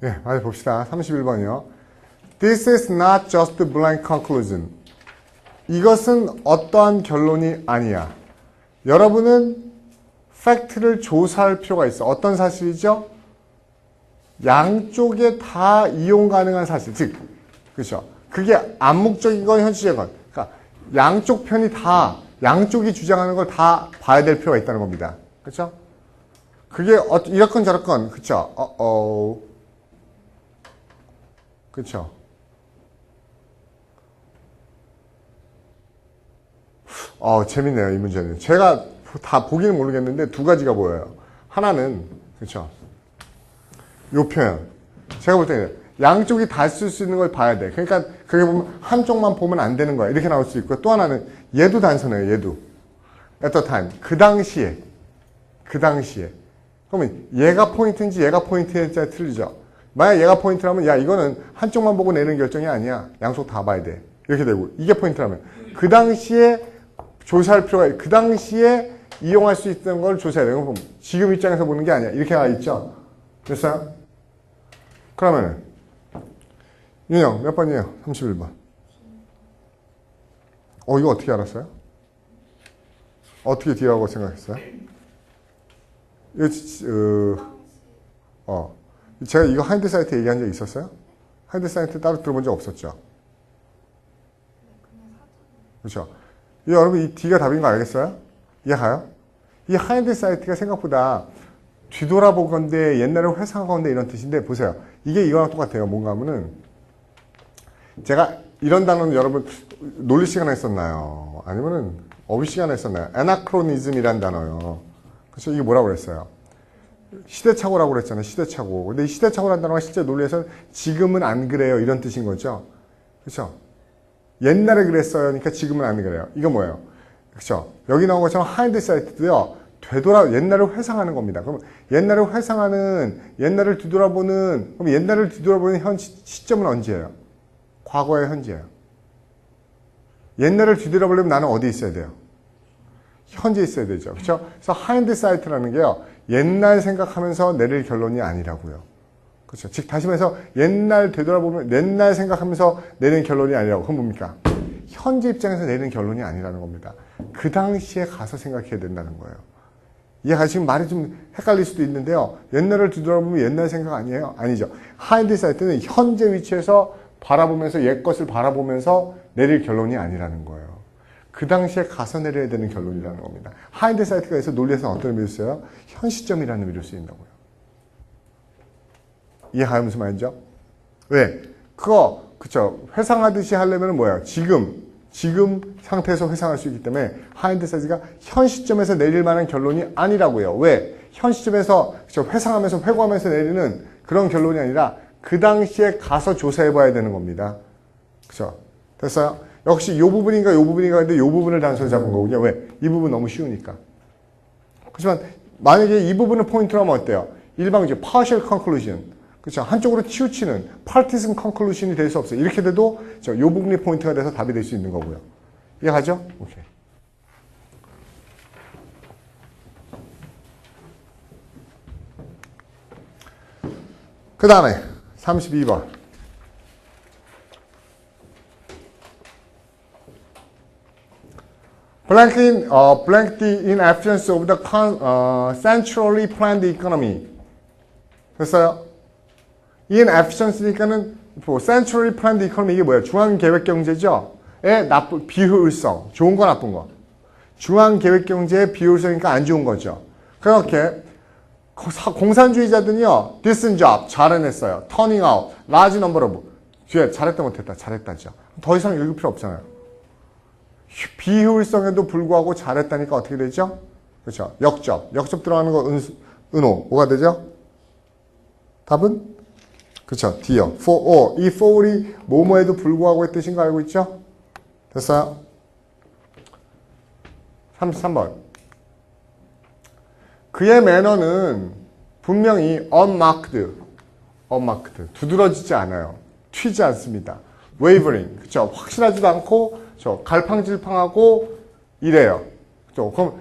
예, 맞아 봅시다. 31번이요. This is not just a blank conclusion. 이것은 어떠한 결론이 아니야. 여러분은 팩트를 조사할 필요가 있어. 어떤 사실이죠? 양쪽에 다 이용 가능한 사실. 즉, 그렇죠. 그게 암묵적인 건 현실적인 건. 그러니까 양쪽 편이 다, 양쪽이 주장하는 걸 다 봐야 될 필요가 있다는 겁니다. 그렇죠? 그게 이렇건 저렇건, 그렇죠. 그렇죠. 재밌네요, 이 문제는. 제가 다 보기는 모르겠는데 두 가지가 보여요. 하나는, 그렇죠. 요 표현. 제가 볼 때는 양쪽이 다 쓸 수 있는 걸 봐야 돼. 그러니까 그게 보면 한쪽만 보면 안 되는 거야. 이렇게 나올 수 있고, 또 하나는 얘도 단서네요, 얘도. at the time. 그 당시에. 그러면 얘가 포인트인지 얘가 포인트인지 틀리죠. 만약 얘가 포인트라면 야 이거는 한쪽만 보고 내는 결정이 아니야. 양쪽 다 봐야 돼. 이렇게 되고 이게 포인트라면 그 당시에 조사할 필요가 있고 그 당시에 이용할 수 있는 걸 조사해야 돼. 그럼 지금 입장에서 보는 게 아니야. 이렇게 나와 있죠. 됐어요? 그러면은 윤영 몇 번이에요? 31번. 이거 어떻게 알았어요? 어떻게 D라고 생각했어요? 제가 이거 하인드 사이트 얘기한 적 있었어요? 하인드 사이트 따로 들어본 적 없었죠? 그렇죠? 여러분 이 D가 답인 거 알겠어요? 이해가요? 이 하인드 사이트가 생각보다 뒤돌아보건대 옛날에 회상하건대 이런 뜻인데 보세요. 이게 이거랑 똑같아요. 뭔가 하면은 제가 이런 단어는 여러분 논리 시간에 했었나요? 아니면은 어휘 시간에 했었나요? 애나크로니즘이란 단어요. 그래서 이게 뭐라고 그랬어요? 시대착오라고 그랬잖아요. 시대착오. 근데 이 시대착오라는 단어가 실제 논리에서는 지금은 안 그래요. 이런 뜻인 거죠. 그렇죠? 옛날에 그랬어요. 그러니까 지금은 안 그래요. 이거 뭐예요? 그렇죠? 여기 나온 것처럼 하인드 사이트도요. 옛날을 회상하는 겁니다. 그럼 옛날을 회상하는, 옛날을 뒤돌아보는, 그럼 옛날을 뒤돌아보는 시점은 언제예요? 과거의 현재예요. 옛날을 뒤돌아보려면 나는 어디 있어야 돼요? 현재 있어야 되죠. 그렇죠? 그래서 하인드 사이트라는 게요. 옛날 생각하면서 내릴 결론이 아니라고요. 그렇죠? 즉 다시 말해서 옛날 되돌아보면 옛날 생각하면서 내리는 결론이 아니라고. 그건 뭡니까? 현재 입장에서 내리는 결론이 아니라는 겁니다. 그 당시에 가서 생각해야 된다는 거예요. 얘가 지금 말이 좀 헷갈릴 수도 있는데요. 옛날을 뒤돌아보면 옛날 생각 아니에요? 아니죠. 하인드 사이트는 현재 위치에서 바라보면서 옛 것을 바라보면서 내릴 결론이 아니라는 거예요. 그 당시에 가서 내려야 되는 결론이라는 겁니다. 하인드 사이트가 있어 논리에서는 어떤 의미를 써요? 현 시점이라는 의미를 쓰인다고요. 이해가요? 무슨 말인지? 왜? 그쵸. 회상하듯이 하려면 뭐예요? 지금 상태에서 회상할 수 있기 때문에 하인드 사이트가 현 시점에서 내릴 만한 결론이 아니라고요. 왜? 현 시점에서 회상하면서 회고하면서 내리는 그런 결론이 아니라 그 당시에 가서 조사해 봐야 되는 겁니다. 그쵸? 됐어요? 역시 이 부분인가 근데 이 부분을 단서로 잡은 거군요. 왜? 이 부분 너무 쉬우니까. 그렇지만 만약에 이 부분을 포인트로 하면 어때요? 일방적 partial conclusion. 그렇죠? 한쪽으로 치우치는 partisan conclusion이 될 수 없어요. 이렇게 돼도 이 부분이 포인트가 돼서 답이 될 수 있는 거고요. 이해가죠? 오케이. 그 다음에 32번. blank the in absence of the centrally planned economy. 됐어요? in absence니까는 centrally planned economy 이게 뭐예요? 중앙계획경제죠? 비효율성. 좋은 거 나쁜 거? 중앙계획경제의 비효율성이니까 안 좋은 거죠. 그렇게 공산주의자들은요. decent job. 잘 해냈어요. turning out. large number of. 뒤에 잘했다 못했다. 잘했다죠. 더 이상 읽을 필요 없잖아요. 비효율성에도 불구하고 잘했다니까 어떻게 되죠? 그렇죠. 역접 들어가는 거 은호. 뭐가 되죠? 답은? 그렇죠. D요. for all. 이 for이 뭐뭐에도 불구하고의 뜻인 거 알고 있죠? 됐어요? 33번. 그의 매너는 분명히 unmarked. 두드러지지 않아요. 튀지 않습니다. wavering. 그렇죠. 확실하지도 않고 갈팡질팡하고 이래요. 그럼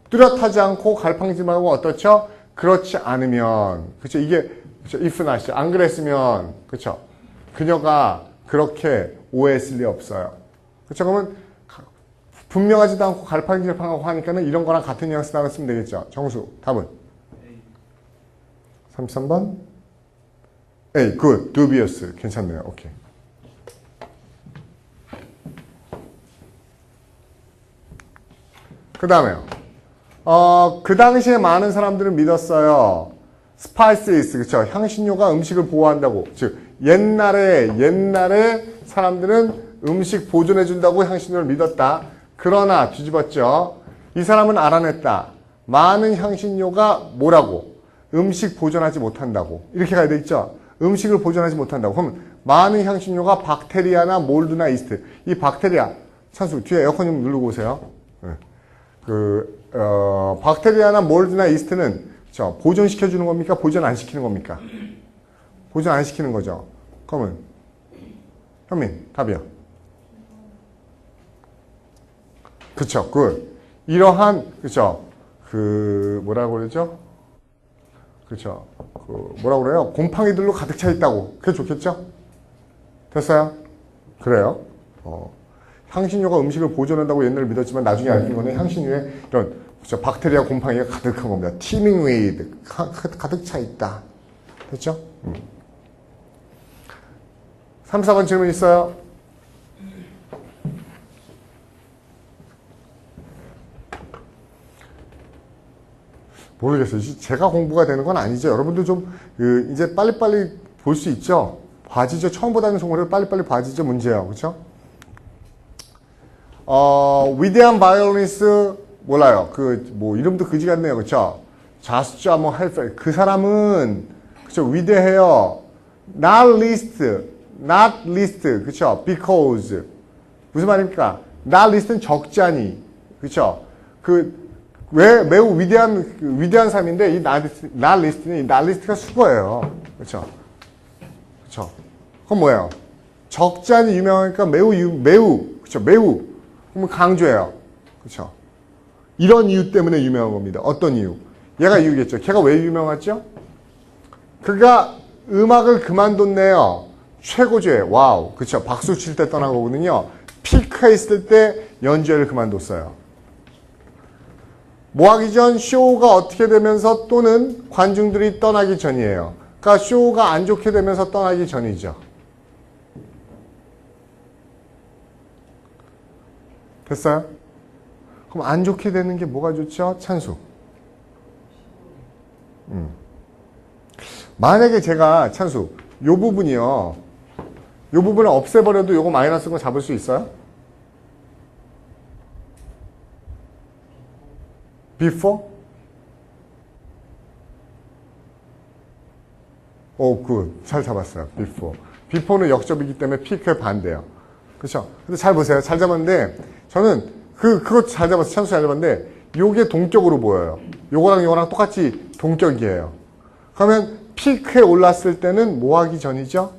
뚜렷하지 않고 갈팡질팡하고 어떻죠? 그렇지 않으면 이게 그쵸? if not이죠. 안 그랬으면, 그쵸? 그녀가 그렇게 오해했을 리 없어요. 그쵸? 그러면 분명하지도 않고 갈팡질팡하고 하니까는 이런 거랑 같은 뉘앙스 나왔으면 되겠죠. 정수, 답은? 33번? A, good, dubious. 괜찮네요. 오케이. 그 다음에요. 그 당시에 많은 사람들은 믿었어요. spices, 그쵸? 향신료가 음식을 보호한다고. 즉, 옛날에 사람들은 음식 보존해준다고 향신료를 믿었다. 그러나 뒤집었죠. 이 사람은 알아냈다. 많은 향신료가 뭐라고? 음식 보존하지 못한다고. 이렇게 가야 되겠죠? 음식을 보존하지 못한다고. 그럼 많은 향신료가 박테리아나 몰드나 이스트. 이 박테리아, 찬수 뒤에 에어컨 좀 누르고 오세요. 박테리아나 몰드나 이스트는 보존시켜주는 겁니까? 보존 안 시키는 겁니까? 보존 안 시키는 거죠. 그러면 현민 답이요. 그쵸, 이러한, 그쵸, 뭐라고 그러죠? 그쵸, 뭐라고 그래요? 곰팡이들로 가득 차 있다고. 그게 좋겠죠? 됐어요? 그래요? 향신료가 음식을 보존한다고 옛날에 믿었지만 나중에 알긴 거는 향신료에 이런, 그쵸, 박테리아 곰팡이가 가득한 겁니다. teeming with, 가득 차 있다. 됐죠? 3, 4번 질문 있어요? 모르겠어요. 제가 공부가 되는 건 아니죠. 여러분도 좀 이제 빨리빨리 볼 수 있죠. 봐지죠. 처음 보다는 성어를 빨리빨리 봐지죠. 문제예요. 그렇죠? 위대한 바이올리니스트 몰라요. 이름도 그지 같네요. 그렇죠? 자수자 헬펠. 그 사람은 그렇죠. 위대해요. not least. 그렇죠? because 무슨 말입니까? not least는 적잖이. 그렇죠? 왜 매우 위대한 삶인데 이 not least가 수거예요. 그렇죠? 그렇죠? 그건 뭐예요? 적잖이 유명하니까 매우 그렇죠? 매우 그러면 강조해요. 그렇죠? 이런 이유 때문에 유명한 겁니다. 어떤 이유? 얘가 이유겠죠. 걔가 왜 유명하죠? 그가 음악을 그만뒀네요. 최고조에 와우. 그렇죠? 박수 칠 때 떠난 거거든요. 피크에 있을 때 연주회를 그만뒀어요. 뭐하기 전 쇼가 어떻게 되면서 또는 관중들이 떠나기 전이에요. 그러니까 쇼가 안 좋게 되면서 떠나기 전이죠. 됐어요? 그럼 안 좋게 되는 게 뭐가 좋죠? 찬수. 만약에 제가 찬수 요 부분이요. 요 부분을 없애버려도 요거 마이너스인 거 잡을 수 있어요? before? 굿. 잘 잡았어요. before는 역접이기 때문에 피크의 반대예요. 그렇죠? 근데 잘 보세요. 잘 잡았는데 저는 그것 잘 잡았어요. 찬수 잘 잡았는데 요게 동격으로 보여요. 요거랑 똑같이 동격이에요. 그러면 피크에 올랐을 때는 뭐 하기 전이죠?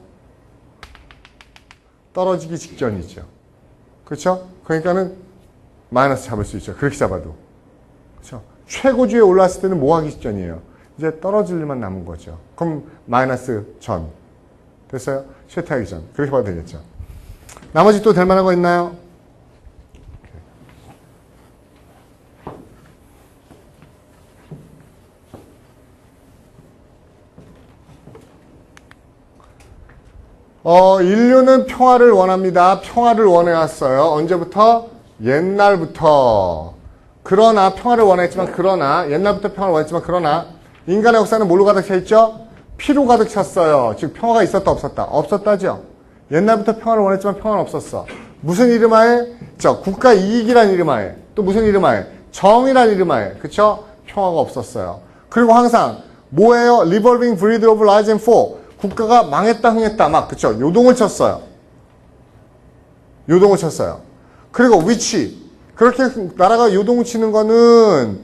떨어지기 직전이죠. 그렇죠? 그러니까는 마이너스 잡을 수 있죠. 그렇게 잡아도. 그렇죠? 최고주에 올랐을 때는 뭐 하기 직전이에요? 이제 떨어질 일만 남은 거죠. 그럼 마이너스 전. 됐어요? 쇠퇴하기 전. 그렇게 봐도 되겠죠. 나머지 또 될 만한 거 있나요? 인류는 평화를 원합니다. 평화를 원해왔어요. 언제부터? 옛날부터. 그러나 평화를 원했지만 옛날부터 평화를 원했지만 그러나 인간의 역사는 뭘로 가득 차 있죠? 피로 가득 찼어요. 즉 평화가 있었다 없었다? 없었다죠. 옛날부터 평화를 원했지만 평화는 없었어. 무슨 이름하에? 국가 이익이란 이름하에. 또 무슨 이름하에? 정의란 이름하에. 그쵸? 평화가 없었어요. 그리고 항상 뭐예요? Revolving breed of large and poor. 국가가 망했다 흥했다 막 그쵸? 요동을 쳤어요. 그리고 which 그렇게 나라가 요동을 치는 거는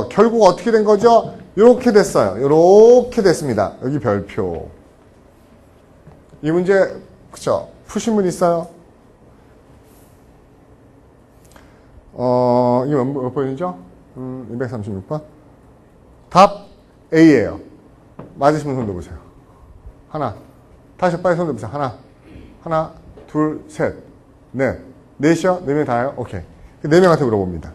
결국 어떻게 된 거죠? 요렇게 됐어요. 요렇게 됐습니다. 여기 별표. 이 문제 그쵸? 푸신 분 있어요? 이게 몇 번이죠? 236번. 답 A예요. 맞으시면 손 들어보세요. 하나. 다시 빨리 손 들어보세요. 하나, 둘, 셋, 넷. 넷이요? 네 명 다요? 오케이. 네 명한테 물어봅니다.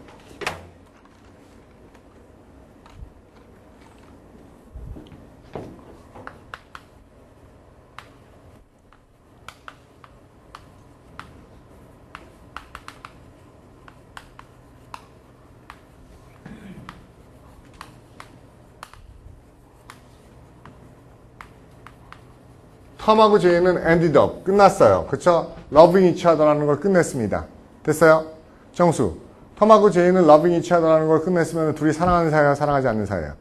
톰하고 제이는 ended up. 끝났어요. 그쵸? loving each other라는 걸 끝냈습니다. 됐어요? 정수. 톰하고 제이는 loving each other라는 걸 끝냈으면 둘이 사랑하는 사이야, 사랑하지 않는 사이야?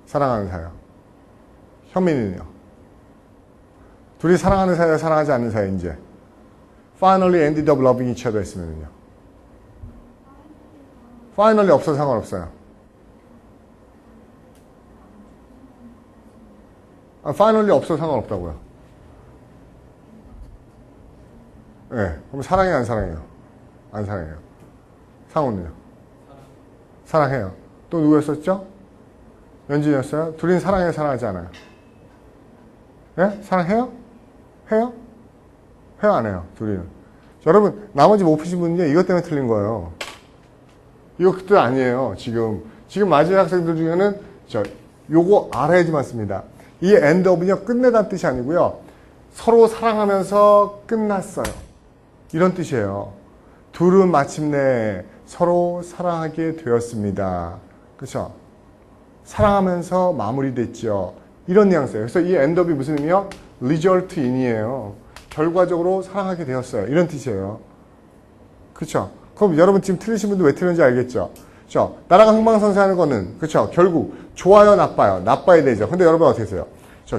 사랑하는 사이야. 현민이는요? 둘이 사랑하는 사이야, 사랑하지 않는 사이야, 이제? finally ended up loving each other 했으면요? finally 없어도 상관없어요. finally 없어도 상관없다고요. 네, 그럼 사랑해요, 안 사랑해요? 안 사랑해요. 상호는요? 사랑해요. 또 누구였었죠? 연진이었어요? 둘이는 사랑해요, 사랑하지 않아요? 네? 사랑해요? 해요? 해요, 안 해요? 둘이는. 여러분, 나머지 못 푸신 분은요, 이것 때문에 틀린 거예요. 이거 그뜻 아니에요, 지금. 지금 맞은 학생들 중에는, 요거 알아야지만 씁니다. 이 end up은요, 끝내다는 뜻이 아니고요, 서로 사랑하면서 끝났어요. 이런 뜻이에요. 둘은 마침내 서로 사랑하게 되었습니다. 그렇죠? 사랑하면서 마무리됐죠. 이런 뉘앙스예요. 그래서 이 end up이 무슨 의미요? result in이에요. 결과적으로 사랑하게 되었어요. 이런 뜻이에요. 그렇죠? 그럼 여러분 지금 틀리신 분도 왜 틀렸는지 알겠죠? 그렇죠? 나라가 흥망성쇠하는 거는 그렇죠? 결국 좋아요, 나빠요? 나빠야 되죠. 근데 여러분 어떻게 했어요?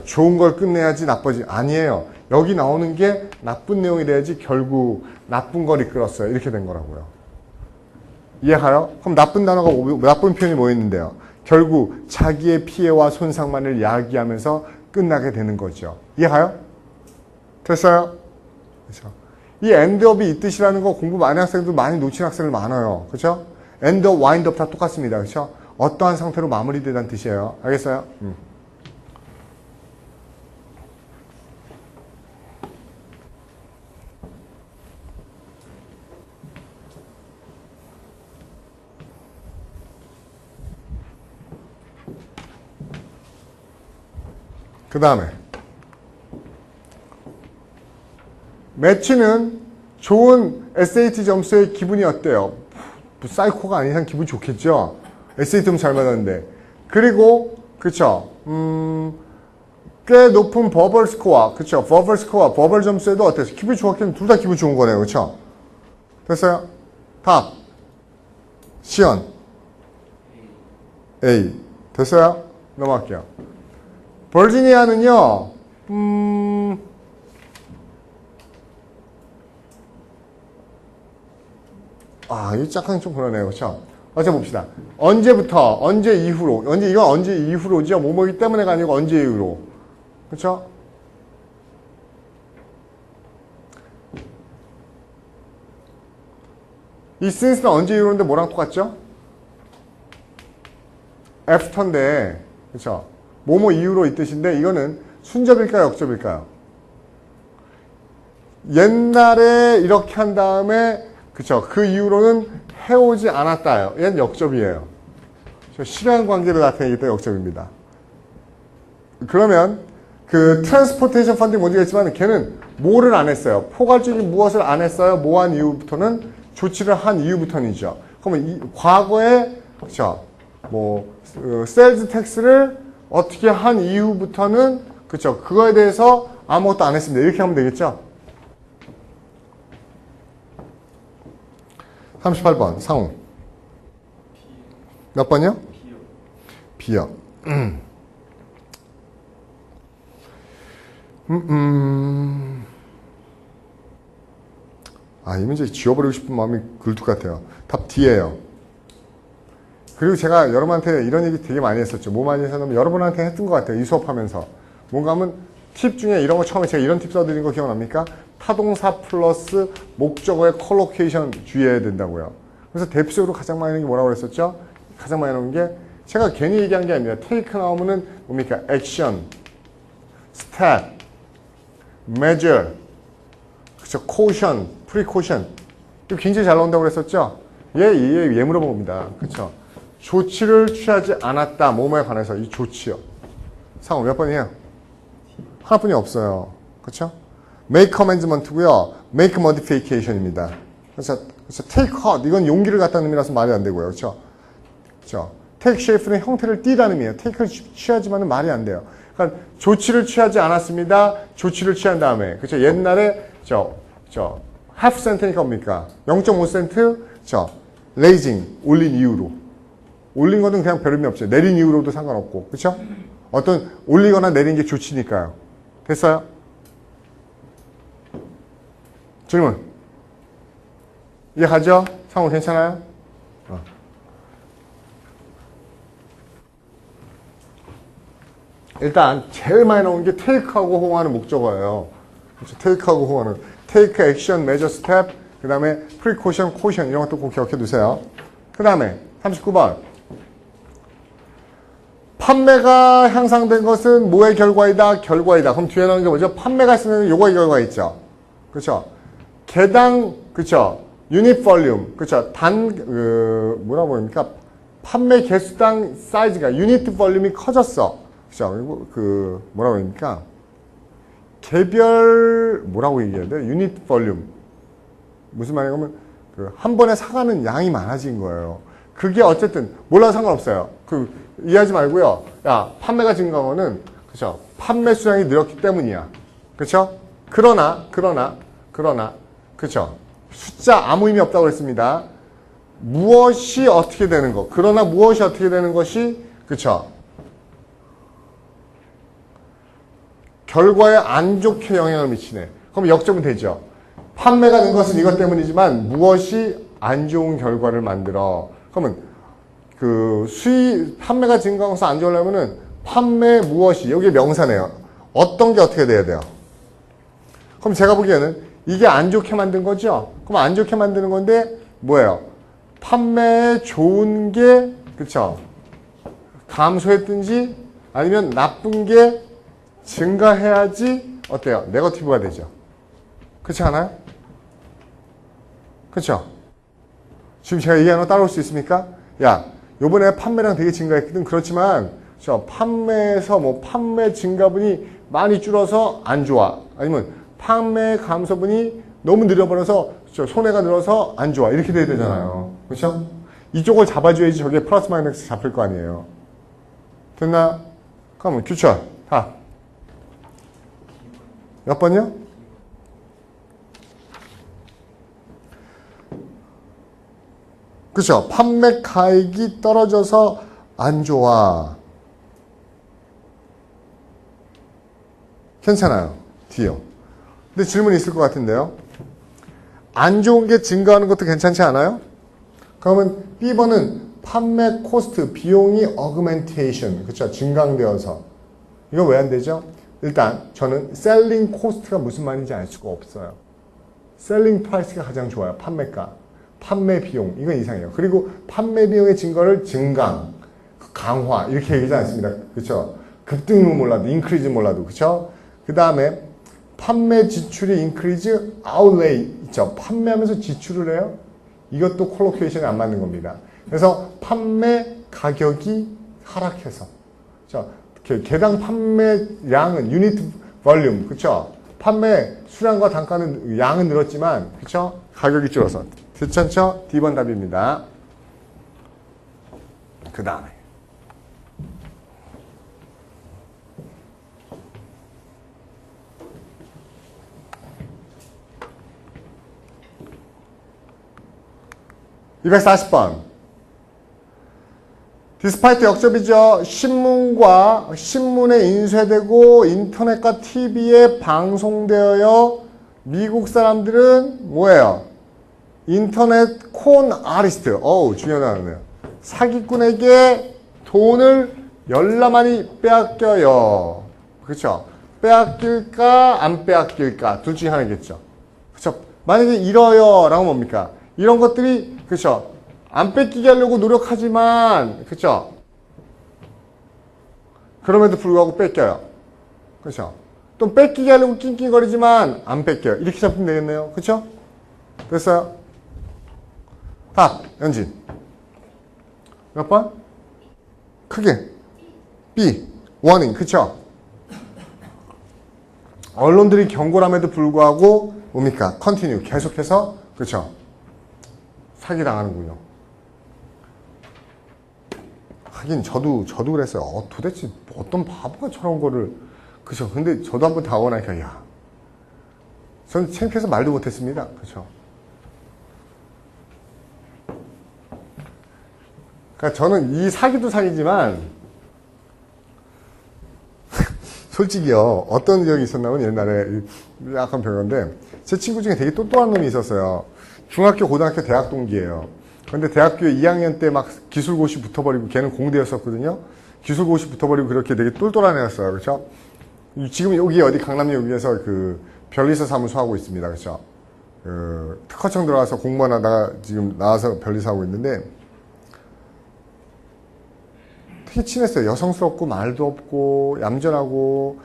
좋은 걸 끝내야지 나빠지. 아니에요. 여기 나오는 게 나쁜 내용이 돼야지 결국 나쁜 걸 이끌었어요. 이렇게 된 거라고요. 이해가요? 그럼 나쁜 단어가, 나쁜 표현이 뭐 있는데요? 결국 자기의 피해와 손상만을 이야기하면서 끝나게 되는 거죠. 이해가요? 됐어요? 그렇죠? 이 end up이 이 뜻이라는 거 공부 많이 학생들 많이 놓친 학생들 많아요. 그렇죠? end up, wind up 다 똑같습니다. 그렇죠? 어떠한 상태로 마무리되다는 뜻이에요. 알겠어요? 그 다음에 매치는 좋은 SAT 점수의 기분이 어때요? 사이코가 아닌 이상 기분 좋겠죠? SAT 점수 잘 맞았는데. 그리고 그쵸? 꽤 높은 버벌 스코어, 그쵸? 버벌 스코어, 버벌 점수에도 어때요? 기분이 좋았겠는데 둘 다 기분 좋은 거네요. 그쵸? 됐어요? 답 시연 A. 됐어요? 넘어갈게요. 버지니아는요, 이 약간 좀 그러네요. 그쵸? 어째 봅시다. 언제부터, 언제 이후로, 이건 언제 이후로죠? 뭐뭐이기 때문에가 아니고 언제 이후로. 그쵸? 이 since는 언제 이후로인데 뭐랑 똑같죠? after인데, 그쵸? 뭐뭐 이후로 이 뜻인데 이거는 순접일까요? 역접일까요? 옛날에 이렇게 한 다음에 그쵸? 그 이후로는 해오지 않았다요. 얘는 역접이에요. 시간 관계를 나타내기 때문에 역접입니다. 그러면 그 트랜스포테이션 펀딩 뭔지 알지만 걔는 뭐를 안 했어요. 포괄적인 무엇을 안 했어요. 뭐 한 이후부터는 조치를 한 이후부터는이죠. 그러면 이 과거에 그쵸? 뭐 셀즈 텍스를 어떻게 한 이후부터는 그쵸? 그거에 대해서 아무것도 안 했습니다. 이렇게 하면 되겠죠? 38번 상호 몇 번이요? B요. 이 문제 지워버리고 싶은 마음이 굴뚝 같아요. 답 D예요. 그리고 제가 여러분한테 이런 얘기 되게 많이 했었죠. 뭐 많이 했었냐면 여러분한테 했던 것 같아요. 이 수업하면서. 뭔가 하면 팁 중에 이런 거 처음에 제가 이런 팁 써드린 거 기억납니까? 타동사 플러스 목적어의 컬로케이션 주의해야 된다고요. 그래서 대표적으로 가장 많이 나오는 게 뭐라고 그랬었죠? 가장 많이 나오는 게 제가 괜히 얘기한 게 아닙니다. 테이크 나오면은 뭡니까? 액션, step, measure, 그쵸, caution, precaution. 이거 굉장히 잘 나온다고 그랬었죠? 얘 물어본 겁니다. 그쵸? 조치를 취하지 않았다. 뭐뭐에 관해서 이 조치요. 상호 몇 번이에요? 하나뿐이 없어요. 그쵸? make commandment고요. make modification입니다. 그래서 take heart 이건 용기를 갖다는 의미라서 말이 안 되고요. 그렇죠? 그렇죠? take shape는 형태를 띠라는 의미예요. take를 취하지만은 말이 안 돼요. 그러니까 조치를 취하지 않았습니다. 조치를 취한 다음에 그렇죠? 옛날에 half cent니까 뭡니까? 0.5센트 raising 올린 이유로 올린 거는 그냥 별 의미 없어요. 내린 이유로도 상관없고 그렇죠? 어떤 올리거나 내린 게 조치니까요. 됐어요? 질문. 이해가죠? 상호 괜찮아요? 일단 제일 많이 나오는 게 take하고 호응하는 목적어예요. 그렇죠? take하고 호응하는 take, action, measure, step 그 다음에 precaution, caution 이런 것도 꼭 기억해 두세요. 그 다음에 39번 판매가 향상된 것은 뭐의 결과이다? 결과이다. 그럼 뒤에 나오는 게 뭐죠? 판매가 있으면 요거의 결과 있죠. 그렇죠? 개당 그렇죠? 유닛 볼륨 그렇죠? 뭐라고 합니까? 판매 개수당 사이즈가 유닛 볼륨이 커졌어. 그렇죠? 그리고 뭐라고 합니까? 개별 뭐라고 얘기해야 돼? 유닛 볼륨 무슨 말이냐면 한 번에 사가는 양이 많아진 거예요. 그게 어쨌든 몰라도 상관없어요. 이해하지 말고요. 야 판매가 증가한 거는 그렇죠? 판매 수량이 늘었기 때문이야. 그렇죠? 그러나 그렇죠? 숫자 아무 의미 없다고 그랬습니다. 무엇이 어떻게 되는 거? 그러나 무엇이 어떻게 되는 것이 그렇죠? 결과에 안 좋게 영향을 미치네. 그럼 역적은 되죠. 판매가 는 것은 이것 때문이지만 무엇이 안 좋은 결과를 만들어. 그러면 판매가 증가해서 안 좋으려면은 판매 무엇이 여기에 명사네요. 어떤 게 어떻게 돼야 돼요? 그럼 제가 보기에는 이게 안 좋게 만든 거죠? 그럼 안 좋게 만드는 건데 뭐예요? 판매에 좋은 게 그쵸? 감소했든지 아니면 나쁜 게 증가해야지 어때요? 네거티브가 되죠. 그렇지 않아요? 그렇죠? 지금 제가 얘기하는 거 따라올 수 있습니까? 야, 요번에 판매량 되게 증가했거든. 그렇지만 판매에서 판매 증가분이 많이 줄어서 안 좋아. 아니면 판매 감소분이 너무 늘어버려서 손해가 늘어서 안 좋아. 이렇게 돼야 되잖아요. 그렇죠? 이쪽을 잡아줘야지 저게 플러스 마이너스 잡힐 거 아니에요. 됐나요? 그러면 규철. 다. 몇 번이요? 그렇죠? 판매 가액이 떨어져서 안 좋아. 괜찮아요. D요. 근데 질문이 있을 것 같은데요. 안 좋은 게 증가하는 것도 괜찮지 않아요? 그러면 B번은 판매 코스트, 비용이 어그멘테이션, 그렇죠? 증강되어서. 이거 왜 안 되죠? 일단 저는 셀링 코스트가 무슨 말인지 알 수가 없어요. 셀링 프라이스가 가장 좋아요. 판매가. 판매 비용. 이건 이상해요. 그리고 판매 비용의 증가를 증강, 강화 이렇게 얘기하지 않습니다. 그렇죠? 급등은 몰라도 인크리즈 몰라도 그렇죠? 그 다음에 판매 지출이 인크리즈 아웃레이 있죠. 판매하면서 지출을 해요. 이것도 콜로케이션이 안 맞는 겁니다. 그래서 판매 가격이 하락해서 그렇죠? 개당 판매량은 유니트 볼륨 그렇죠? 판매 수량과 단가는 양은 늘었지만 그렇죠? 가격이 줄어서 괜찮죠? D번 답입니다. 그 다음에 240번. 디스파이트 역접이죠. 신문에 인쇄되고 인터넷과 TV에 방송되어요. 미국 사람들은 뭐예요? 인터넷 콘 아리스트. 중요한 단어네요. 사기꾼에게 돈을 열나많이 빼앗겨요. 그렇죠? 빼앗길까 안 빼앗길까 둘 중에 하나겠죠. 그렇죠? 만약에 이러요 라고 뭡니까? 이런 것들이 그렇죠? 안 뺏기게 하려고 노력하지만 그렇죠? 그럼에도 불구하고 뺏겨요. 그렇죠? 또 뺏기게 하려고 낑낑거리지만 안 뺏겨요. 이렇게 잡히면 되겠네요. 그렇죠? 됐어요? 답, 연진. 몇 번? 크게. B, warning. 그쵸? 언론들이 경고함에도 불구하고 뭡니까? continue. 계속해서 그쵸? 사기당하는군요. 하긴 저도 그랬어요. 도대체 어떤 바보가 저런 거를 그쵸? 근데 저도 한번 당하니까 야, 전 창피해서 말도 못했습니다. 그쵸? 그러니까 저는 이 사기도 사기지만 솔직히요 어떤 적이 있었냐면 옛날에 약간 별건데 제 친구 중에 되게 똑똑한 놈이 있었어요. 중학교, 고등학교, 대학 동기예요. 근데 대학교 2학년 때 막 기술고시 붙어버리고 걔는 공대였었거든요. 기술고시 붙어버리고 그렇게 되게 똘똘한 애였어요. 그렇죠? 지금 여기 어디 강남역에서 그 변리사 사무소 하고 있습니다. 그렇죠? 그 특허청 들어가서 공무원 하다가 지금 나와서 변리사 하고 있는데 되게 친했어요. 여성스럽고 말도 없고 얌전하고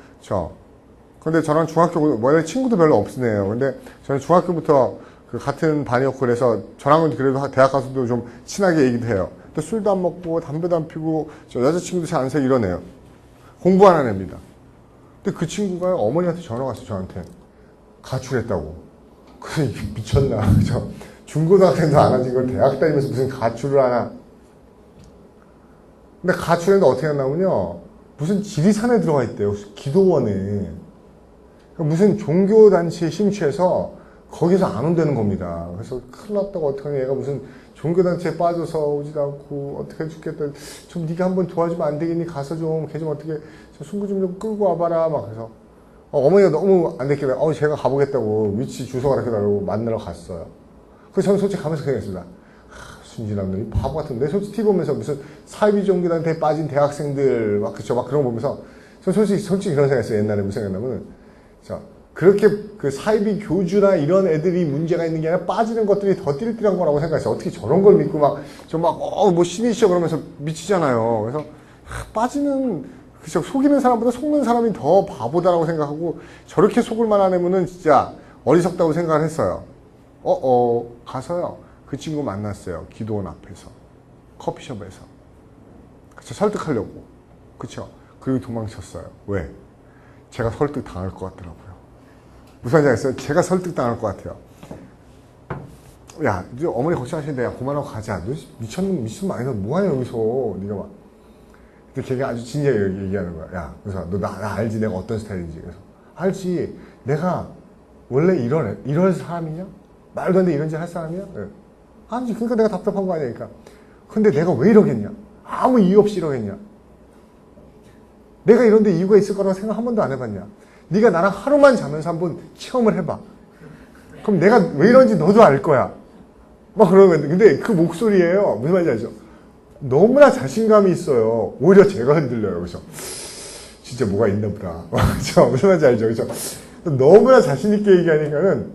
근데 저랑 중학교 원래 친구도 별로 없으네요. 근데 저는 중학교부터 그 같은 반이었고 그래서 저랑은 그래도 대학 가서도 좀 친하게 얘기도 해요. 또 술도 안 먹고 담배도 안 피고 여자친구도 잘 안 사귀고 이러네요. 공부하는 애입니다. 근데 그 친구가 어머니한테 전화가 왔어요. 저한테 가출했다고. 그래 미쳤나 그죠? 중고등학생도 안 하지 이걸 대학 다니면서 무슨 가출을 하나. 근데 가출했는데 어떻게 했냐면요. 무슨 지리산에 들어가 있대요. 기도원에. 무슨 종교단체에 심취해서 거기서 안 온다는 겁니다. 그래서 큰일 났다고 어떡하냐. 얘가 무슨 종교단체에 빠져서 오지도 않고 어떻게 죽겠다. 좀 네가 한번 도와주면 안 되겠니? 가서 좀 걔 좀 어떻게 순구 좀 끌고 와봐라. 막 그래서 어머니가 너무 안 됐길래 제가 가보겠다고 위치 주소가 이렇게 달라고 만나러 갔어요. 그래서 저는 솔직히 가면서 그냥 했습니다. 순진한 놈이 바보 같은데 솔직히 TV 보면서 무슨 사이비 종교단체에 빠진 대학생들 막 그런 거 보면서 저는 솔직히 그런 생각했어요. 옛날에 무슨 생각했냐면 그렇게 그 사이비 교주나 이런 애들이 문제가 있는 게 아니라 빠지는 것들이 더 띨띨한 거라고 생각했어요. 어떻게 저런 걸 믿고 뭐 신이시여 그러면서 미치잖아요. 그래서 빠지는 그쵸 속이는 사람보다 속는 사람이 더 바보다라고 생각하고 저렇게 속을 만한 애면은 진짜 어리석다고 생각을 했어요. 가서요. 그 친구 만났어요. 기도원 앞에서. 커피숍에서. 그쵸 설득하려고. 그쵸 그리고 도망쳤어요. 왜? 제가 설득 당할 것 같더라고요. 무슨 말인지 알겠어요? 제가 설득 당할 것 같아요. 야, 이제 어머니 걱정하시는데, 야, 그만하고 가자. 너 미친 거 아니다. 뭐하냐, 여기서. 네가 막. 근데 걔가 아주 진지하게 얘기하는 거야. 야, 그래서 너 나 알지? 내가 어떤 스타일인지. 그래서 알지. 내가 원래 이럴 사람이냐? 말도 안 돼 이런 짓 할 사람이야? 네. 아니지. 그러니까 내가 답답한 거 아니야. 그러니까. 근데 내가 왜 이러겠냐? 아무 이유 없이 이러겠냐? 내가 이런데 이유가 있을 거라고 생각 한 번도 안 해봤냐? 네가 나랑 하루만 자면서 한번 체험을 해봐. 그럼 내가 왜 이런지 너도 알 거야. 막 그러는 건데, 근데 그 목소리예요. 무슨 말인지 알죠? 너무나 자신감이 있어요. 오히려 제가 흔들려요. 그죠? 진짜 뭐가 있나 보다. 그죠? 무슨 말인지 알죠? 그죠? 너무나 자신있게 얘기하니까는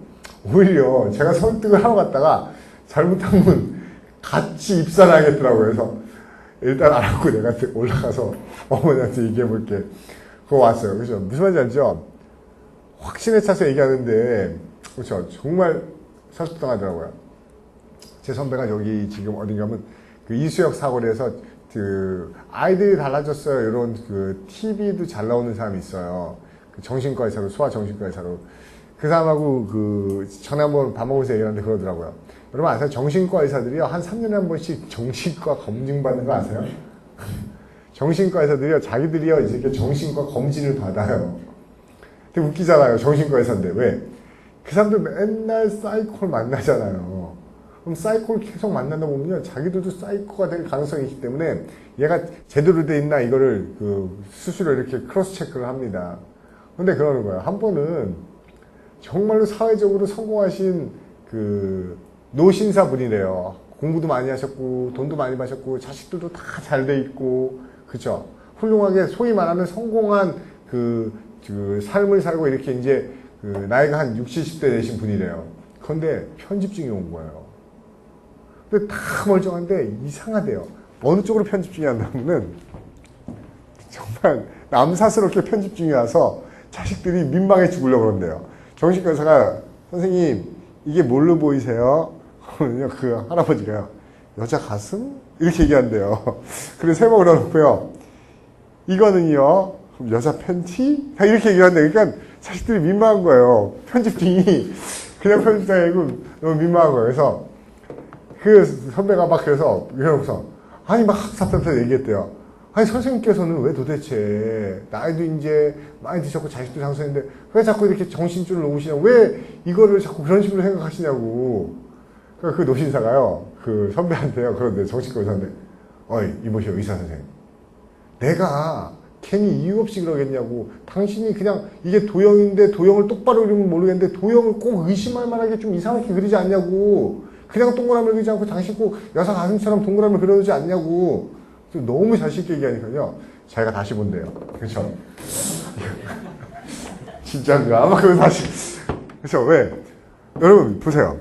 오히려 제가 설득을 하러 갔다가 잘못하면 같이 입사하겠더라고요. 그래서 일단 알았고 내가 올라가서 어머니한테 얘기해볼게. 그거 왔어요. 그죠? 무슨 말인지 알죠? 확신에 차서 얘기하는데, 그렇죠? 정말 설득당하더라고요. 제 선배가 여기 지금 어딘가 하면 그 이수역 사거리에서 그 아이들이 달라졌어요. 이런 그 TV도 잘 나오는 사람이 있어요. 그 정신과 의사로, 소아정신과 의사로. 그 사람하고 그 전에 한번 밥 먹으면서 얘기하는데 그러더라고요. 여러분 아세요? 정신과 의사들이요. 한 3년에 한 번씩 정신과 검증 받는 거 아세요? 정신과 의사들이요. 자기들이요. 이렇게 정신과 검진을 받아요. 되게 웃기잖아요. 정신과 의사인데. 왜? 그 사람들 맨날 사이코를 만나잖아요. 그럼 사이코를 계속 만나다 보면요. 자기들도 사이코가 될 가능성이 있기 때문에 얘가 제대로 돼 있나 이거를 그 스스로 이렇게 크로스 체크를 합니다. 근데 그러는 거예요. 한 번은 정말로 사회적으로 성공하신 그 노신사분이래요. 공부도 많이 하셨고 돈도 많이 버셨고 자식들도 다 잘 돼 있고 그쵸? 훌륭하게 소위 말하는 성공한 그 삶을 살고 이렇게 이제 그 나이가 한 60, 70대 되신 분이래요. 그런데 편집증이 온 거예요. 근데 다 멀쩡한데 이상하대요. 어느 쪽으로 편집증이 왔냐면은 정말 남사스럽게 편집증이 와서 자식들이 민망해 죽으려고 그런대요. 정신과 의사가 선생님 이게 뭘로 보이세요? 그 할아버지가요. 여자 가슴? 이렇게 얘기한대요. 그래서 세번 그러고요. 이거는요. 여자 팬티? 이렇게 얘기한대요. 그러니까 자식들이 민망한 거예요. 편집팀이 그냥 편집장이 아니고 너무 민망한 거예요. 그래서 그 선배가 막 그래서 이러고서 아니 막 답답해서 얘기했대요. 아니 선생님께서는 왜 도대체 나이도 이제 많이 드셨고 자식도 장수했는데 왜 자꾸 이렇게 정신줄을 놓으시냐고 왜 이거를 자꾸 그런 식으로 생각하시냐고. 그 노신사가요 그 선배한테요 그런데 정신과 의사인데 어이 이보시오 의사 선생님 내가 괜히 이유 없이 그러겠냐고. 당신이 그냥 이게 도형인데 도형을 똑바로 그리면 모르겠는데 도형을 꼭 의심할 만하게 좀 이상하게 그리지 않냐고. 그냥 동그라미를 그리지 않고 당신 꼭 여사 가슴처럼 동그라미를 그려주지 않냐고. 너무 자신있게 얘기하니까요. 자기가 다시 본대요. 그렇죠? 진짜인가? 아마 그거 다시. 그렇죠? 왜? 여러분 보세요.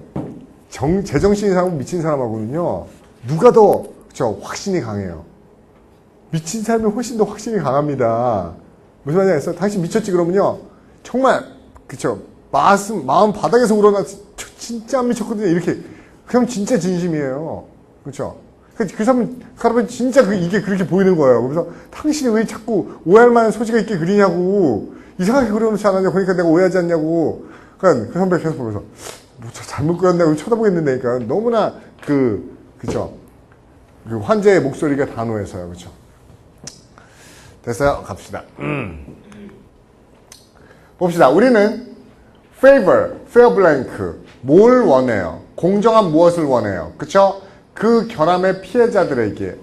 제정신 이상하고 미친 사람하고는요. 누가 더 그렇죠? 확신이 강해요. 미친 사람이 훨씬 더 확신이 강합니다. 무슨 말이냐면 당신 미쳤지 그러면요. 정말 그쵸 마음 바닥에서 우러나 진짜 안 미쳤거든요. 이렇게 그럼 진짜 진심이에요. 그쵸 그 사람은 진짜 이게 그렇게 보이는 거예요. 그래서 당신이 왜 자꾸 오해할 만한 소지가 있게 그리냐고. 이상하게 그려놓지 않았냐. 그러니까 내가 오해하지 않냐고. 그러니까 그 선배 계속 보면서 뭐 잘못 그렸냐고 쳐다보겠는데 그러니까 너무나 그쵸 그 환자의 목소리가 단호해서요. 그쵸 됐어요? 갑시다. 봅시다. 우리는 favor, fair blank. 뭘 원해요? 공정한 무엇을 원해요? 그쵸? 그 결함의 피해자들에게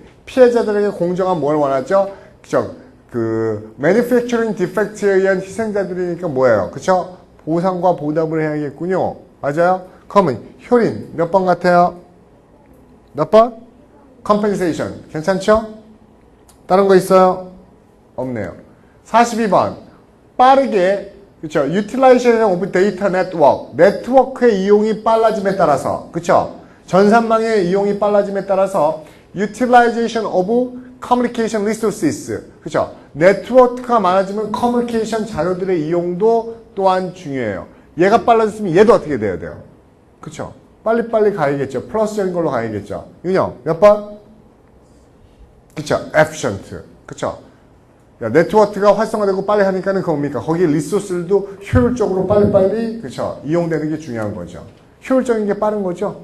공정한 뭘 원하죠? 그쵸? 그 manufacturing defect에 의한 희생자들이니까 뭐예요? 그쵸? 보상과 보답을 해야겠군요. 맞아요? 그러면 효린 몇 번 같아요? 몇 번? compensation. 괜찮죠? 다른 거 있어요? 없네요. 42번. 빠르게, 그쵸. utilization of data network. 네트워크의 이용이 빨라짐에 따라서, 그쵸. 전산망의 이용이 빨라짐에 따라서 utilization of communication resources. 그쵸. 네트워크가 많아지면 커뮤니케이션 자료들의 이용도 또한 중요해요. 얘가 빨라졌으면 얘도 어떻게 돼야 돼요? 그쵸. 빨리빨리 가야겠죠. 플러스적인 걸로 가야겠죠. 윤영, 몇 번? 그쵸. efficient. 그쵸. 네트워크가 활성화되고 빨리 하니까는 뭡니까? 거기 리소스들도 효율적으로 빨리빨리 그쵸 이용되는 게 중요한 거죠. 효율적인 게 빠른 거죠.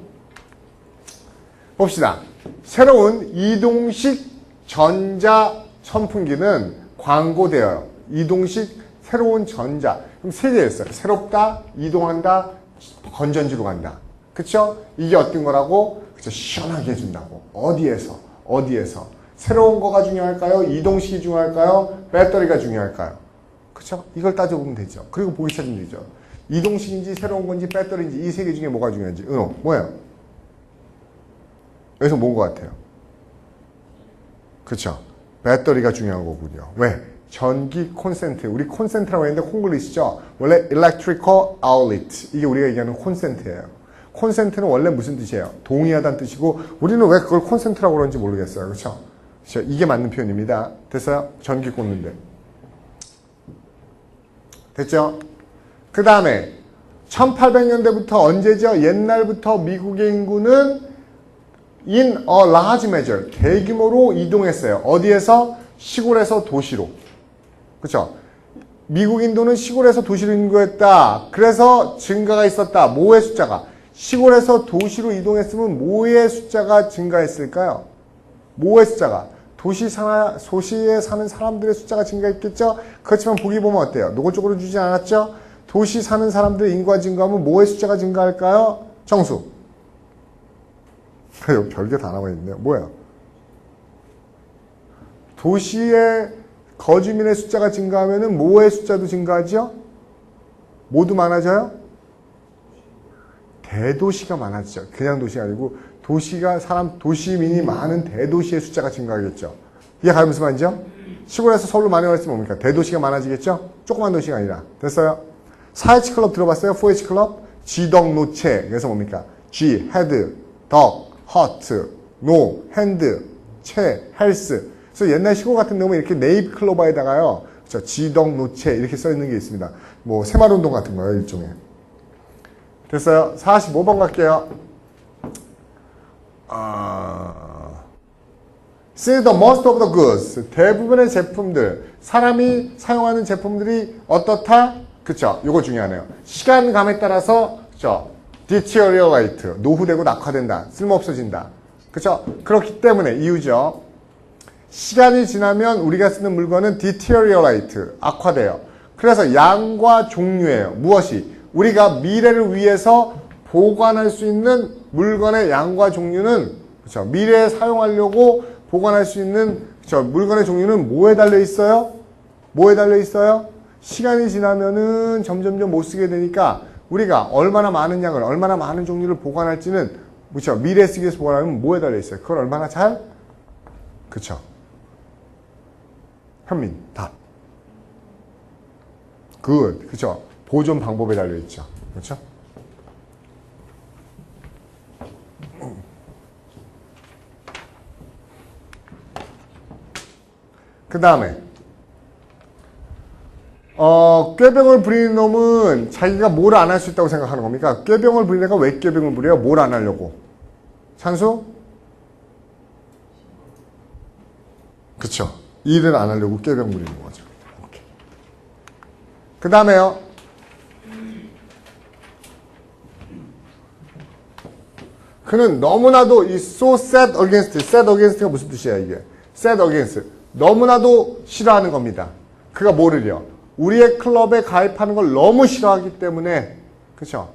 봅시다. 새로운 이동식 전자 선풍기는 광고되어요. 이동식 새로운 전자. 그럼 세 개 있어요. 새롭다, 이동한다, 건전지로 간다. 그쵸? 이게 어떤 거라고? 그쵸? 시원하게 해준다고. 어디에서? 새로운 거가 중요할까요? 이동식이 중요할까요? 배터리가 중요할까요? 그쵸? 이걸 따져보면 되죠. 그리고 보기 찾으면 되죠. 이동식인지 새로운 건지 배터리인지 이 세 개 중에 뭐가 중요한지. 뭐예요? 여기서 뭔 것 같아요? 그쵸? 배터리가 중요한 거군요. 왜? 전기 콘센트. 우리 콘센트라고 했는데 콩글리시죠? 원래 electrical outlet. 이게 우리가 얘기하는 콘센트예요. 콘센트는 원래 무슨 뜻이에요? 동의하다는 뜻이고 우리는 왜 그걸 콘센트라고 그러는지 모르겠어요. 그쵸? 이게 맞는 표현입니다. 됐어요? 전기 꽂는데. 됐죠? 그 다음에 1800년대부터 언제죠? 옛날부터 미국의 인구는 in a large measure 대규모로 이동했어요. 어디에서? 시골에서 도시로. 그쵸? 미국 인도는 시골에서 도시로 인구했다. 그래서 증가가 있었다. 뭐의 숫자가? 시골에서 도시로 이동했으면 뭐의 숫자가 증가했을까요? 뭐의 숫자가? 도시에 사는 사람들의 숫자가 증가했겠죠? 그렇지만 보기 보면 어때요? 노골적으로 주지 않았죠? 도시 사는 사람들의 인구가 증가하면 뭐의 숫자가 증가할까요? 정수. 여기 별게 다 나와 있네요. 뭐예요? 도시의 거주민의 숫자가 증가하면 뭐의 숫자도 증가하죠? 모두 많아져요? 대도시가 많아지죠. 그냥 도시가 아니고 도시민이 많은 대도시의 숫자가 증가하겠죠. 이게 무슨 말이죠? 시골에서 서울로 많이 왔으면 뭡니까? 대도시가 많아지겠죠? 조그만 도시가 아니라. 됐어요? 4H 클럽 들어봤어요? 4H 클럽? 지덕노체. 그래서 뭡니까? G, 헤드, 덕, 허트, 노, 핸드, 채, 헬스. 그래서 옛날 시골 같은 데 보면 이렇게 네잎 클로버에다가요. 그쵸? 지덕, 노체 이렇게 써 있는 게 있습니다. 뭐 새마을운동 같은 거예요, 일종의. 됐어요? 45번 갈게요. See the most of the goods. 대부분의 제품들, 사람이 사용하는 제품들이 어떻다? 그쵸? 요거 중요하네요. 시간감에 따라서, 그쵸? deteriorate. 노후되고 낙화된다. 쓸모없어진다. 그쵸? 그렇기 때문에 이유죠. 시간이 지나면 우리가 쓰는 물건은 deteriorate. 악화돼요. 그래서 양과 종류예요. 무엇이? 우리가 미래를 위해서 보관할 수 있는 물건의 양과 종류는, 그쵸? 미래에 사용하려고 보관할 수 있는, 그쵸? 물건의 종류는 뭐에 달려 있어요? 뭐에 달려 있어요? 시간이 지나면은 점점점 못 쓰게 되니까 우리가 얼마나 많은 양을, 얼마나 많은 종류를 보관할지는, 그쵸? 미래에 쓰기 위해서 보관하면 뭐에 달려 있어요? 그걸 얼마나 잘? 그쵸? 현민, 답. good, 그쵸? 보존 방법에 달려 있죠. 그렇죠? 그 다음에 꾀병을 부리는 놈은 자기가 뭘 안 할 수 있다고 생각하는 겁니까? 꾀병을 부리는 애가 왜 꾀병을 부려요? 뭘 안 하려고? 찬수? 그쵸? 일을 안 하려고 꾀병 부리는 거죠. 그 다음에요. 그는 너무나도 이 so set against가 무슨 뜻이야 이게? set against. 너무나도 싫어하는 겁니다. 그가 뭐를요? 우리의 클럽에 가입하는 걸 너무 싫어하기 때문에, 그쵸?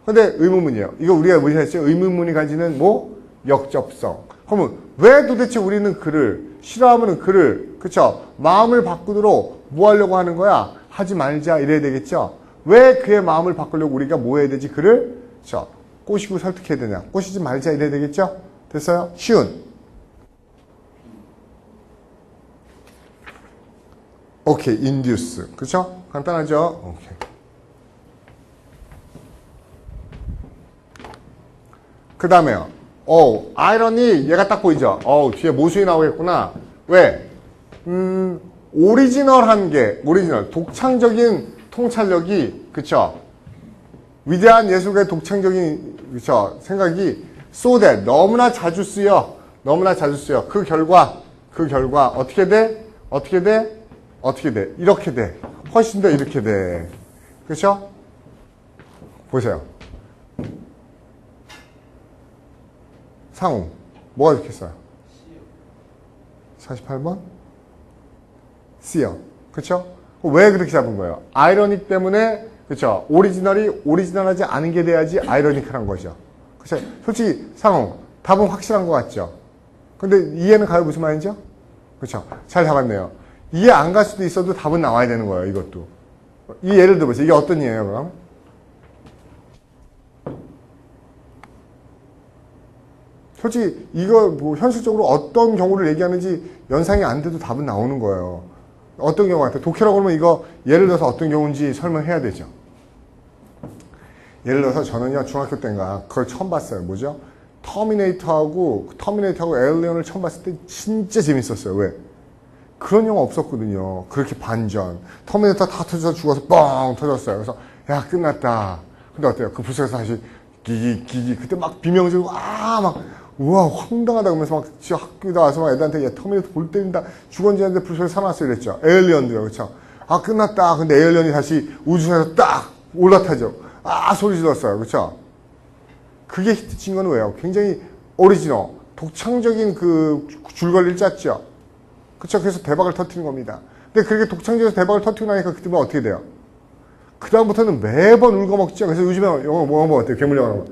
근데 의문문이에요. 이거 우리가 무시했죠? 의문문이 가지는 뭐? 역접성. 그러면 왜 도대체 우리는 그를, 싫어하면 그를, 그쵸? 마음을 바꾸도록 뭐 하려고 하는 거야? 하지 말자 이래야 되겠죠? 왜 그의 마음을 바꾸려고 우리가 뭐 해야 되지? 그를, 그쵸? 꼬시고 설득해야 되냐? 꼬시지 말자 이래야 되겠죠? 됐어요? 쉬운. 오케이, induce. 그쵸? 간단하죠? 오케이. 그 다음에요. 아이러니 얘가 딱 보이죠? 뒤에 모순이 나오겠구나. 왜? 오리지널한 게, 독창적인 통찰력이, 그쵸? 위대한 예술가의 독창적인, 그쵸? 생각이 so that, 너무나 자주 쓰여. 그 결과, 어떻게 돼? 이렇게 돼. 훨씬 더 이렇게 돼. 그쵸? 보세요. 상우, 뭐가 좋겠어요? 48번? C요. 그쵸? 왜 그렇게 잡은 거예요? 아이러닉 때문에, 그쵸? 오리지널하지 않은 게 돼야지 아이러니컬한 거죠. 그쵸? 솔직히, 상우, 답은 확실한 것 같죠? 근데 이해는 가요? 무슨 말인지요? 그쵸? 잘 잡았네요. 이해 안 갈 수도 있어도 답은 나와야 되는 거예요, 이것도. 이 예를 들어보세요. 이게 어떤 예예요, 그럼? 솔직히 이거 뭐 현실적으로 어떤 경우를 얘기하는지 연상이 안 돼도 답은 나오는 거예요. 어떤 경우 같아요? 독해라고 그러면 이거 예를 들어서 어떤 경우인지 설명해야 되죠. 예를 들어서 저는요 중학교 때인가 그걸 처음 봤어요. 뭐죠? 터미네이터하고 에일리언을 처음 봤을 때 진짜 재밌었어요. 왜? 그런 영화 없었거든요. 그렇게 반전. 터미네이터 다 터져서 죽어서 뻥 터졌어요. 그래서 야 끝났다. 근데 어때요? 그 부스에서 다시 기기 그때 막 비명 지르고 우와 황당하다 그러면서 막 학교에 와서 막 애들한테 야 터미네이터 볼 때린다 죽었는지 했는데 부스에서 살아났어 이랬죠. 에일리언도요. 그렇죠? 끝났다. 근데 에일리언이 다시 우주선에서 딱 올라타죠. 소리 질렀어요. 그렇죠? 그게 히트친 건 왜요? 굉장히 오리지널, 독창적인 그 줄거리를 짰죠. 그렇죠? 그래서 대박을 터뜨린 겁니다. 근데 그렇게 독창적에서 대박을 터뜨리고 나니까 그때면 어떻게 돼요? 그 다음부터는 매번 울거먹죠. 그래서 요즘에 영화 뭐 어때요? 괴물 영화.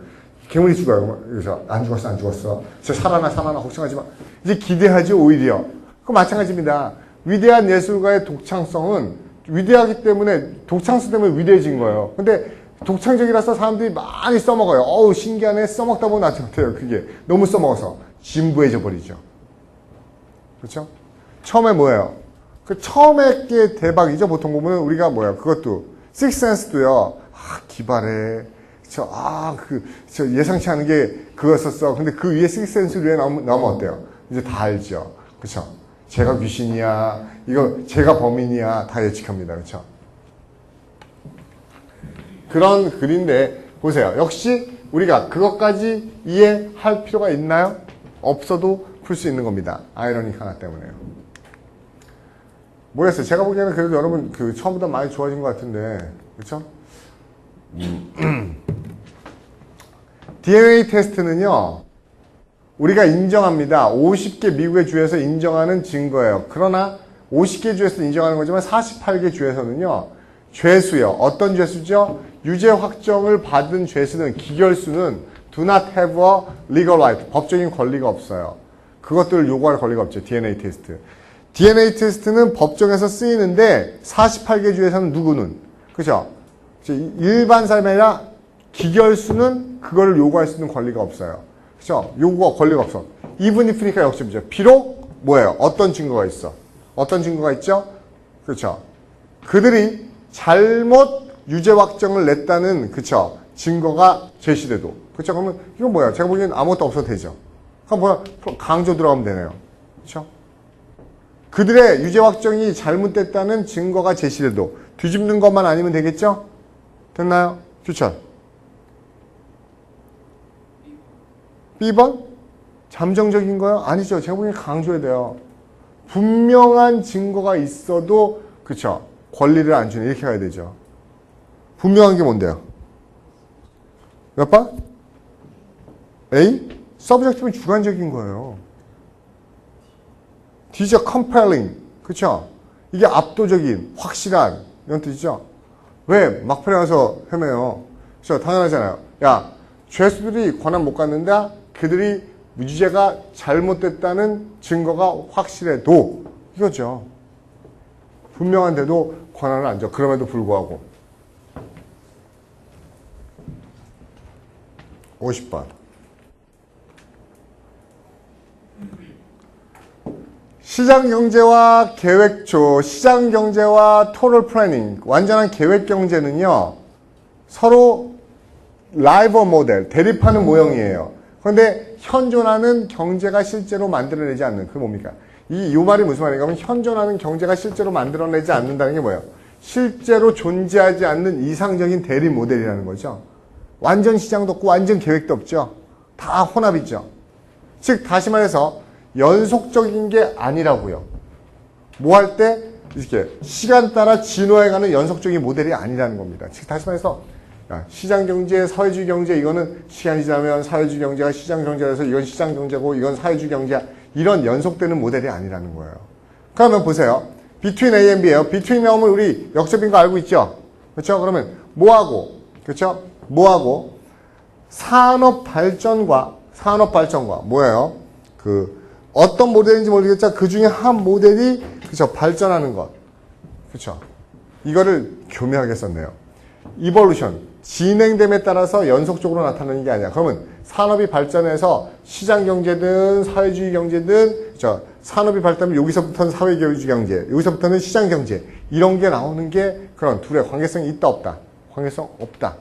괴물이 죽어요. 그래서 안 죽었어. 진짜 살아나 걱정하지 마. 이제 기대하지 오히려. 그거 마찬가지입니다. 위대한 예술가의 독창성은 위대하기 때문에 독창성 때문에 위대해진 거예요. 근데 독창적이라서 사람들이 많이 써먹어요. 신기하네. 써먹다 보면 나한테 어때요? 그게 너무 써먹어서 진부해져 버리죠. 그렇죠? 처음에 뭐예요? 그 처음에 게 대박이죠. 보통 보면 우리가 뭐예요? 그것도 식스센스도요. 기발해. 저 예상치 않은 게 그거였었어. 근데 그 위에 식스센스 위에 나오면 어때요? 이제 다 알죠. 그쵸? 제가 귀신이야, 이거 제가 범인이야, 다 예측합니다. 그렇죠? 그런 글인데 보세요. 역시 우리가 그것까지 이해할 필요가 있나요? 없어도 풀 수 있는 겁니다. 아이러닉 하나 때문에요. 모르겠어요. 제가 보기에는 그래도 여러분 그 처음보다 많이 좋아진 것 같은데, 그렇죠? DNA 테스트는요, 우리가 인정합니다. 50개 미국의 주에서 인정하는 증거예요. 그러나 50개 주에서 인정하는 거지만 48개 주에서는요, 죄수요. 어떤 죄수죠? 유죄 확정을 받은 죄수는, 기결수는 do not have a legal right. 법적인 권리가 없어요. 그것들을 요구할 권리가 없죠. DNA 테스트. DNA 테스트는 법정에서 쓰이는데 48개 주에서는 누구는? 그죠? 일반 사람이 아니라 기결수는 그거를 요구할 수 있는 권리가 없어요. 그죠? 요구가 권리가 없어. even if니까 역시죠. 비록 뭐예요? 어떤 증거가 있어? 어떤 증거가 있죠? 그렇죠? 그들이 잘못 유죄 확정을 냈다는 그쵸? 증거가 제시돼도 그쵸? 그러면 이건 뭐야? 제가 보기엔 아무것도 없어도 되죠. 그럼 뭐야? 강조 들어가면 되네요. 그쵸? 그들의 유죄 확정이 잘못됐다는 증거가 제시돼도 뒤집는 것만 아니면 되겠죠? 됐나요? 퓨처. B번? 잠정적인 거요? 아니죠. 제가 보기엔 강조해야 돼요. 분명한 증거가 있어도 그쵸? 권리를 안 주는 이렇게 가야 되죠. 분명한 게 뭔데요? 몇 번? A? 서브젝티브는 주관적인 거예요. D's compelling. 그쵸? 이게 압도적인, 확실한 이런 뜻이죠. 왜? 막판에 가서 헤매요. 그쵸? 당연하잖아요. 야, 죄수들이 권한 못 갖는다? 그들이 유죄가 잘못됐다는 증거가 확실해도 이거죠. 분명한데도 권한을 안 줘. 그럼에도 불구하고. 50번. 시장경제와 계획초, 시장경제와 토럴 플래닝, 완전한 계획경제는요, 서로 라이벌 모델, 대립하는 모형이에요. 그런데 현존하는 경제가 실제로 만들어내지 않는, 그게 뭡니까? 이 말이 무슨 말인가 하면 현존하는 경제가 실제로 만들어내지 않는다는 게 뭐예요? 실제로 존재하지 않는 이상적인 대립 모델이라는 거죠. 완전 시장도 없고 완전 계획도 없죠. 다 혼합이죠. 즉 다시 말해서 연속적인 게 아니라고요. 뭐 할 때 이렇게 시간 따라 진화해가는 연속적인 모델이 아니라는 겁니다. 즉 다시 말해서 시장경제, 사회주의 경제 이거는 시간이 지나면 사회주의 경제가 시장경제라서 이건 시장경제고 이건 사회주의 경제야. 이런 연속되는 모델이 아니라는 거예요. 그러면 보세요. between A and B예요. between 나오면 우리 역접인 거 알고 있죠? 그렇죠? 그러면 뭐하고 그렇죠? 뭐하고 산업 발전과 뭐예요? 그 어떤 모델인지 모르겠지만 그 중에 한 모델이 그렇죠? 발전하는 것. 그렇죠? 이거를 교묘하게 썼네요. evolution 진행됨에 따라서 연속적으로 나타나는 게 아니야. 그러면 산업이 발전해서 시장경제든 사회주의 경제든 그렇죠? 산업이 발달하면 여기서부터는 사회주의 경제, 여기서부터는 시장경제 이런 게 나오는 게 그런 둘의 관계성이 있다 없다? 관계성 없다.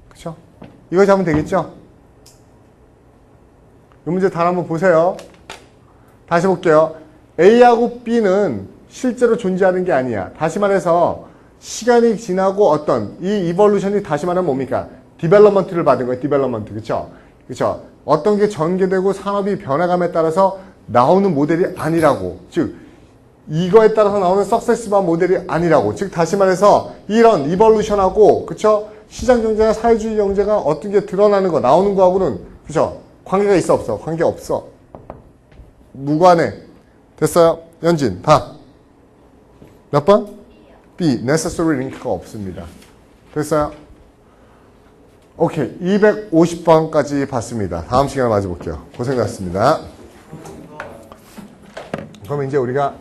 그렇죠? 이거 잡으면 되겠죠? 이 문제 단 한번 보세요. 다시 볼게요. A하고 B는 실제로 존재하는 게 아니야. 다시 말해서 시간이 지나고 어떤 이 이볼루션이 다시 말하면 뭡니까? 디벨롭먼트를 받은 거예요. 디벨롭먼트. 그렇죠? 그렇죠? 어떤 게 전개되고 산업이 변화감에 따라서 나오는 모델이 아니라고. 즉 이거에 따라서 나오는 석세스한 모델이 아니라고. 즉 다시 말해서 이런 이볼루션하고 그렇죠? 시장 경제나 사회주의 경제가 어떤 게 드러나는 거 나오는 거하고는 그렇죠? 관계가 있어 없어? 관계 없어. 무관해. 됐어요? 연진 다. 몇 번? B. necessary link가 없습니다. 됐어요? 오케이. 250번까지 봤습니다. 다음 시간에 마저 볼게요. 고생하셨습니다. 그럼 이제 우리가